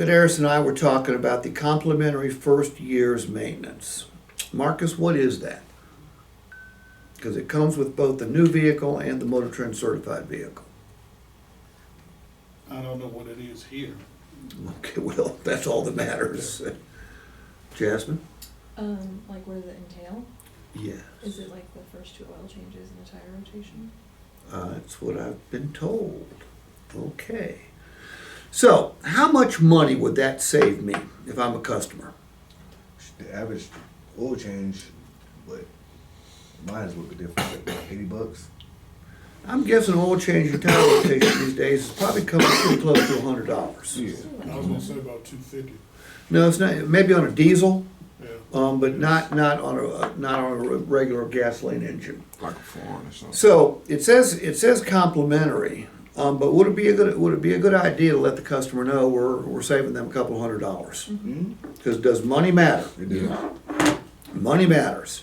Ted Harris and I were talking about the complimentary first year's maintenance. Marcus, what is that? Because it comes with both the new vehicle and the Motor Trend certified vehicle. I don't know what it is here. Okay, well, that's all that matters. Jasmine? Like what does it entail? Yes. Is it like the first 2 oil changes and the tire rotation? That's what I've been told. Okay. So, how much money would that save me if I'm a customer? The average oil change, but mine is a little bit different, like $80. I'm guessing oil change and tire rotation these days is probably coming pretty close to $100. Yeah. I was gonna say about 250. No, it's not. Maybe on a diesel, Yeah. but not on a regular gasoline engine. Like a foreign or something. So it says complimentary, but would it be a good idea to let the customer know we're saving them a couple $100? Mm-hmm. Because does money matter? It is. Money matters.